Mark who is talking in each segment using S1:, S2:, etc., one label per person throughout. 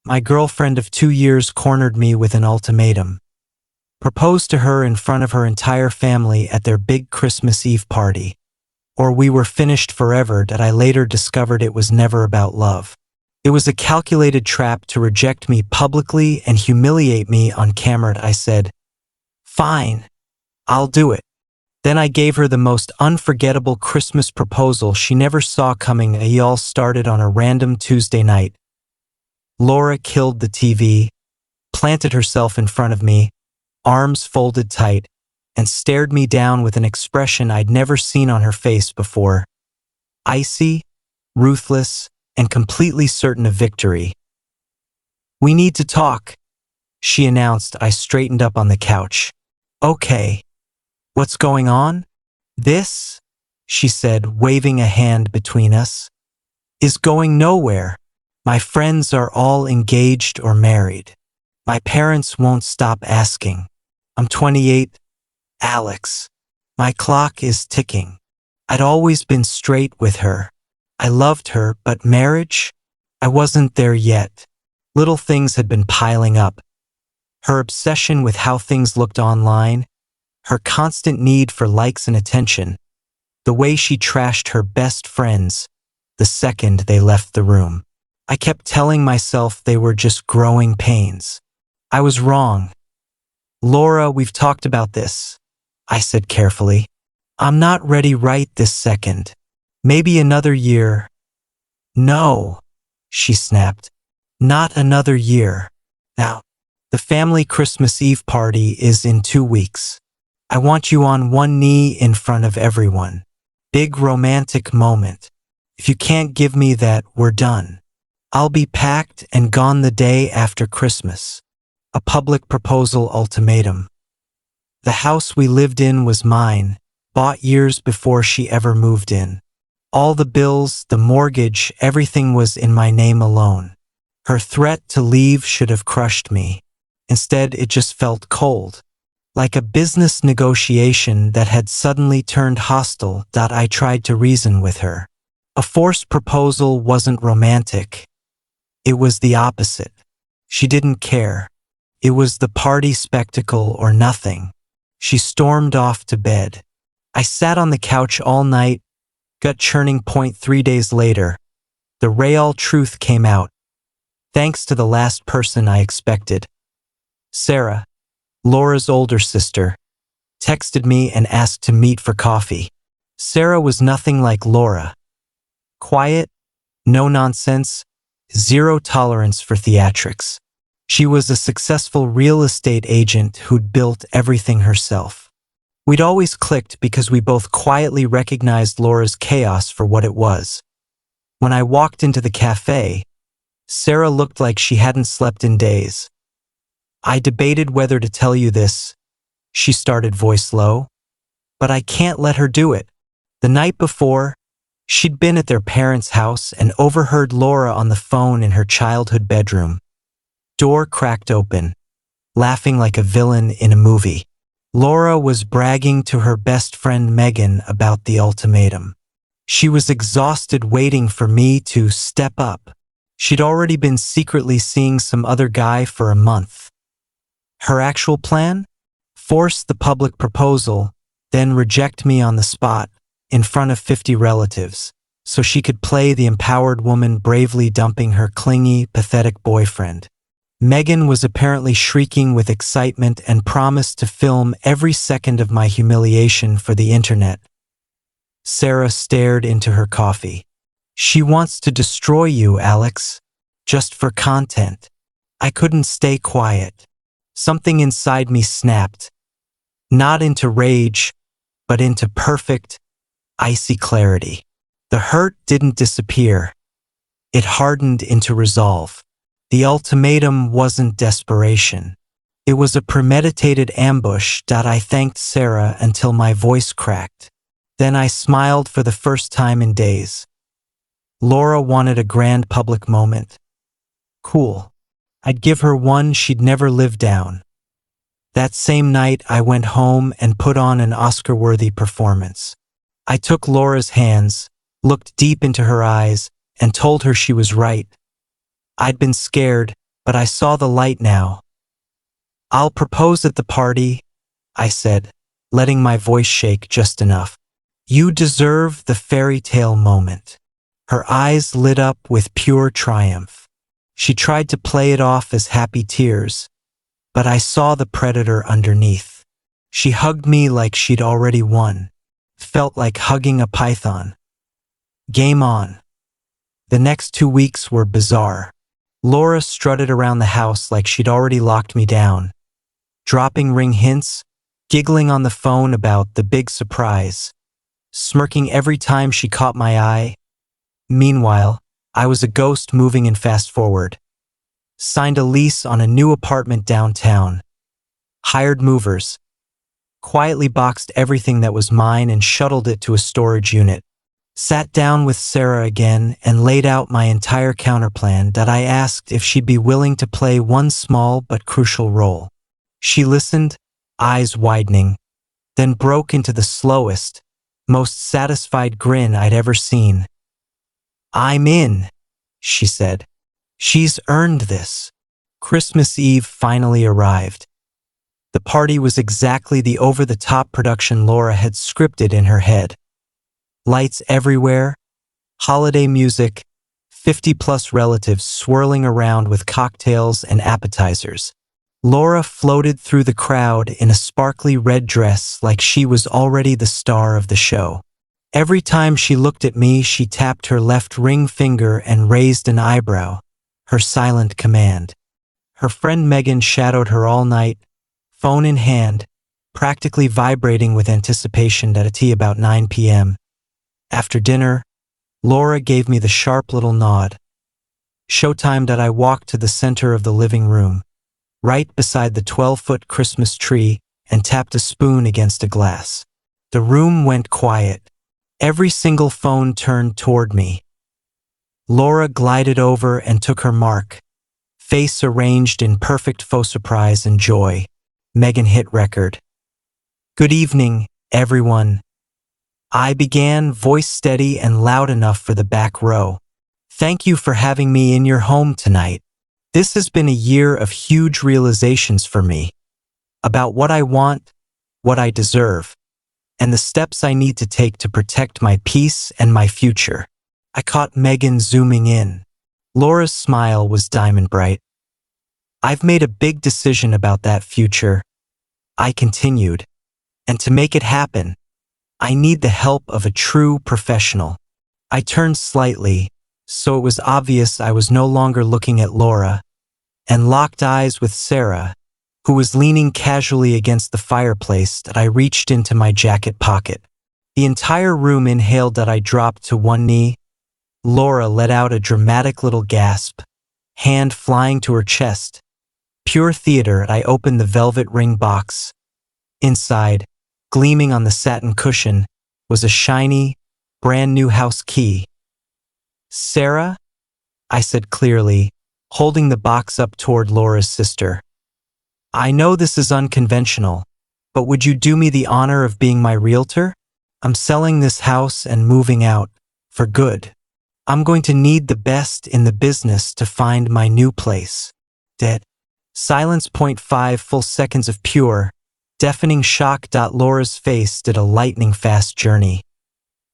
S1: My girlfriend of 2 years cornered me with an ultimatum. Proposed to her in front of her entire family at their big Christmas Eve party. Or we were finished forever. That I later discovered it was never about love. It was a calculated trap to reject me publicly and humiliate me on camera. I said, "Fine, I'll do it." Then I gave her the most unforgettable Christmas proposal she never saw coming. It all started on a random Tuesday night. Laura killed the TV, planted herself in front of me, arms folded tight, and stared me down with an expression I'd never seen on her face before. Icy, ruthless, and completely certain of victory. "We need to talk," she announced. I straightened up on the couch. "Okay. What's going on?" "This," she said, waving a hand between us, "is going nowhere. My friends are all engaged or married. My parents won't stop asking. I'm 28, Alex. My clock is ticking. I'd always been straight with her. I loved her, but marriage? I wasn't there yet." Little things had been piling up. Her obsession with how things looked online, her constant need for likes and attention, the way she trashed her best friends the second they left the room. I kept telling myself they were just growing pains. I was wrong. "Laura, we've talked about this," I said carefully. "I'm not ready right this second. Maybe another year." "No," she snapped. "Not another year. Now, the family Christmas Eve party is in 2 weeks. I want you on one knee in front of everyone. Big romantic moment. If you can't give me that, we're done. I'll be packed and gone the day after Christmas." A public proposal ultimatum. The house we lived in was mine, bought years before she ever moved in. All the bills, the mortgage, everything was in my name alone. Her threat to leave should have crushed me. Instead, it just felt cold. Like a business negotiation that had suddenly turned hostile. I tried to reason with her. A forced proposal wasn't romantic. It was the opposite. She didn't care. It was the party spectacle or nothing. She stormed off to bed. I sat on the couch all night, gut churning. 3 days later, the real truth came out. Thanks to the last person I expected. Sarah, Laura's older sister, texted me and asked to meet for coffee. Sarah was nothing like Laura. Quiet, no nonsense, zero tolerance for theatrics. She was a successful real estate agent who'd built everything herself. We'd always clicked because we both quietly recognized Laura's chaos for what it was. When I walked into the cafe, Sarah looked like she hadn't slept in days. "I debated whether to tell you this," she started, voice low, "but I can't let her do it." The night before, she'd been at their parents' house and overheard Laura on the phone in her childhood bedroom. Door cracked open, laughing like a villain in a movie. Laura was bragging to her best friend Megan about the ultimatum. She was exhausted waiting for me to step up. She'd already been secretly seeing some other guy for a month. Her actual plan? Force the public proposal, then reject me on the spot, in front of 50 relatives, so she could play the empowered woman bravely dumping her clingy, pathetic boyfriend. Megan was apparently shrieking with excitement and promised to film every second of my humiliation for the internet. Sarah stared into her coffee. "She wants to destroy you, Alex. Just for content." I couldn't stay quiet. Something inside me snapped. Not into rage, but into perfect, icy clarity. The hurt didn't disappear. It hardened into resolve. The ultimatum wasn't desperation. It was a premeditated ambush. I thanked Sarah until my voice cracked. Then I smiled for the first time in days. Laura wanted a grand public moment. Cool. I'd give her one she'd never live down. That same night, I went home and put on an Oscar-worthy performance. I took Laura's hands, looked deep into her eyes, and told her she was right. I'd been scared, but I saw the light now. "I'll propose at the party," I said, letting my voice shake just enough. "You deserve the fairy tale moment." Her eyes lit up with pure triumph. She tried to play it off as happy tears, but I saw the predator underneath. She hugged me like she'd already won. Felt like hugging a python. Game on. The next 2 weeks were bizarre. Laura strutted around the house like she'd already locked me down, dropping ring hints, giggling on the phone about the big surprise, smirking every time she caught my eye. Meanwhile, I was a ghost moving in fast forward. Signed a lease on a new apartment downtown. Hired movers. Quietly boxed everything that was mine and shuttled it to a storage unit. Sat down with Sarah again and laid out my entire counterplan that I asked if she'd be willing to play one small but crucial role. She listened, eyes widening, then broke into the slowest, most satisfied grin I'd ever seen. "I'm in," she said. "She's earned this." Christmas Eve finally arrived. The party was exactly the over-the-top production Laura had scripted in her head. Lights everywhere, holiday music, 50-plus relatives swirling around with cocktails and appetizers. Laura floated through the crowd in a sparkly red dress like she was already the star of the show. Every time she looked at me, she tapped her left ring finger and raised an eyebrow, her silent command. Her friend Megan shadowed her all night, phone in hand, practically vibrating with anticipation at about 9 p.m. After dinner, Laura gave me the sharp little nod. Showtime that I walked to the center of the living room, right beside the 12-foot Christmas tree, and tapped a spoon against a glass. The room went quiet. Every single phone turned toward me. Laura glided over and took her mark, face arranged in perfect faux surprise and joy. Megan hit record. "Good evening, everyone." I began, voice steady and loud enough for the back row. "Thank you for having me in your home tonight. This has been a year of huge realizations for me, about what I want, what I deserve, and the steps I need to take to protect my peace and my future." I caught Megan zooming in. Laura's smile was diamond bright. "I've made a big decision about that future," I continued, "and to make it happen, I need the help of a true professional." I turned slightly, so it was obvious I was no longer looking at Laura, and locked eyes with Sarah, who was leaning casually against the fireplace that I reached into my jacket pocket. The entire room inhaled that I dropped to one knee. Laura let out a dramatic little gasp, hand flying to her chest. Pure theater. I opened the velvet ring box. Inside, gleaming on the satin cushion, was a shiny, brand new house key. "Sarah?" I said clearly, holding the box up toward Laura's sister. "I know this is unconventional, but would you do me the honor of being my realtor? I'm selling this house and moving out, for good. I'm going to need the best in the business to find my new place." Dead. Silence. 0.5 full seconds of pure, deafening shock. Laura's face did a lightning-fast journey.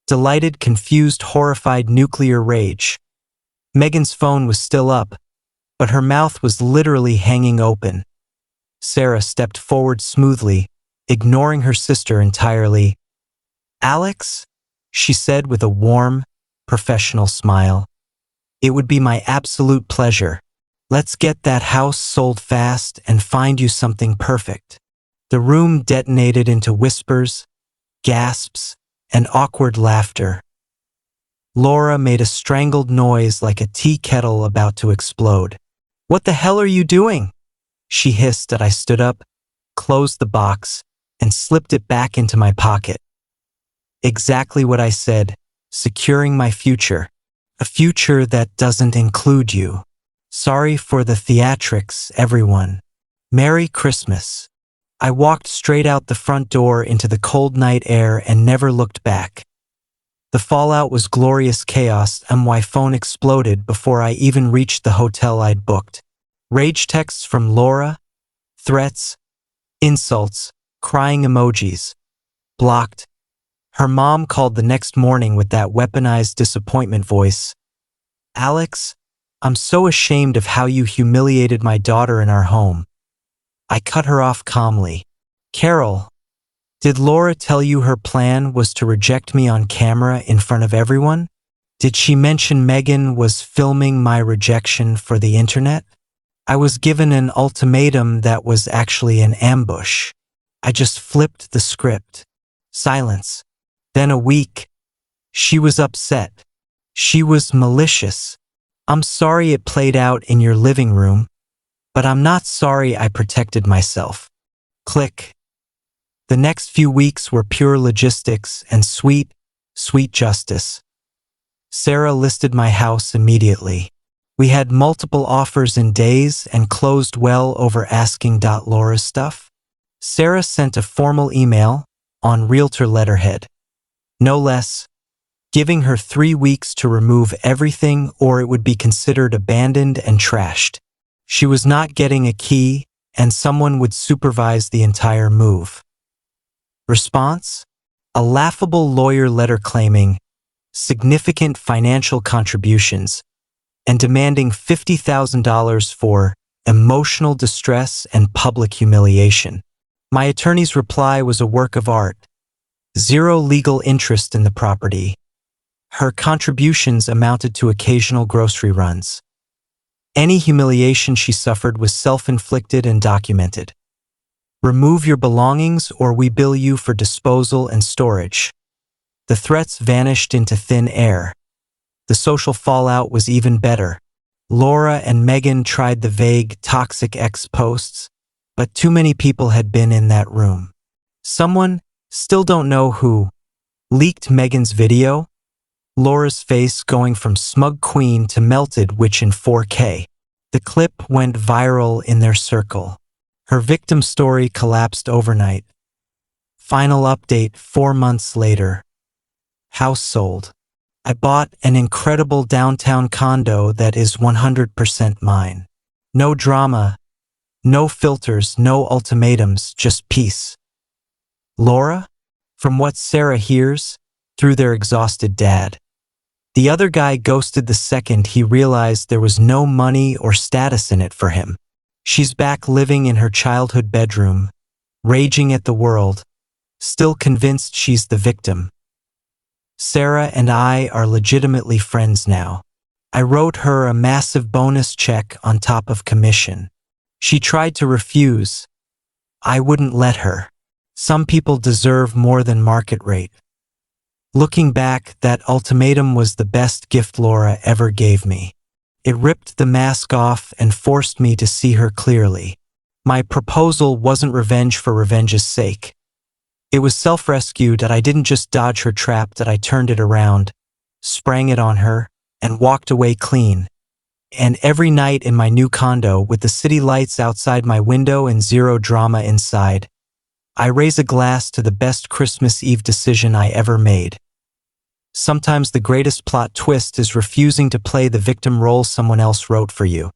S1: Delighted, confused, horrified, nuclear rage. Megan's phone was still up, but her mouth was literally hanging open. Sarah stepped forward smoothly, ignoring her sister entirely. "Alex?" she said with a warm, professional smile. "It would be my absolute pleasure. Let's get that house sold fast and find you something perfect." The room detonated into whispers, gasps, and awkward laughter. Laura made a strangled noise like a tea kettle about to explode. "What the hell are you doing?" she hissed as I stood up, closed the box, and slipped it back into my pocket. Exactly what I said, securing my future. A future that doesn't include you. Sorry for the theatrics, everyone. Merry Christmas. I walked straight out the front door into the cold night air and never looked back. The fallout was glorious chaos, and my phone exploded before I even reached the hotel I'd booked. Rage texts from Laura, threats, insults, crying emojis. Blocked. Her mom called the next morning with that weaponized disappointment voice. Alex, I'm so ashamed of how you humiliated my daughter in our home. I cut her off calmly. Carol, did Laura tell you her plan was to reject me on camera in front of everyone? Did she mention Megan was filming my rejection for the internet? I was given an ultimatum that was actually an ambush. I just flipped the script. Silence. Then a week. She was upset. She was malicious. I'm sorry it played out in your living room, but I'm not sorry I protected myself. Click. The next few weeks were pure logistics and sweet, sweet justice. Sarah listed my house immediately. We had multiple offers in days and closed well over asking. Laura's stuff. Sarah sent a formal email on realtor letterhead. No less, giving her 3 weeks to remove everything or it would be considered abandoned and trashed. She was not getting a key and someone would supervise the entire move. Response? A laughable lawyer letter claiming significant financial contributions and demanding $50,000 for emotional distress and public humiliation. My attorney's reply was a work of art. Zero legal interest in the property. Her contributions amounted to occasional grocery runs. Any humiliation she suffered was self-inflicted and documented. Remove your belongings or we bill you for disposal and storage. The threats vanished into thin air. The social fallout was even better. Laura and Megan tried the vague, toxic ex posts, but too many people had been in that room. Someone, still don't know who, leaked Megan's video. Laura's face going from smug queen to melted witch in 4K. The clip went viral in their circle. Her victim story collapsed overnight. Final update 4 months later. House sold. I bought an incredible downtown condo that is 100% mine. No drama, no filters, no ultimatums, just peace. Laura? From what Sarah hears, through their exhausted dad. The other guy ghosted the second he realized there was no money or status in it for him. She's back living in her childhood bedroom, raging at the world, still convinced she's the victim. Sarah and I are legitimately friends now. I wrote her a massive bonus check on top of commission. She tried to refuse. I wouldn't let her. Some people deserve more than market rate. Looking back, that ultimatum was the best gift Laura ever gave me. It ripped the mask off and forced me to see her clearly. My proposal wasn't revenge for revenge's sake. It was self-rescue that I didn't just dodge her trap, that I turned it around, sprang it on her, and walked away clean. And every night in my new condo, with the city lights outside my window and zero drama inside, I raise a glass to the best Christmas Eve decision I ever made. Sometimes the greatest plot twist is refusing to play the victim role someone else wrote for you.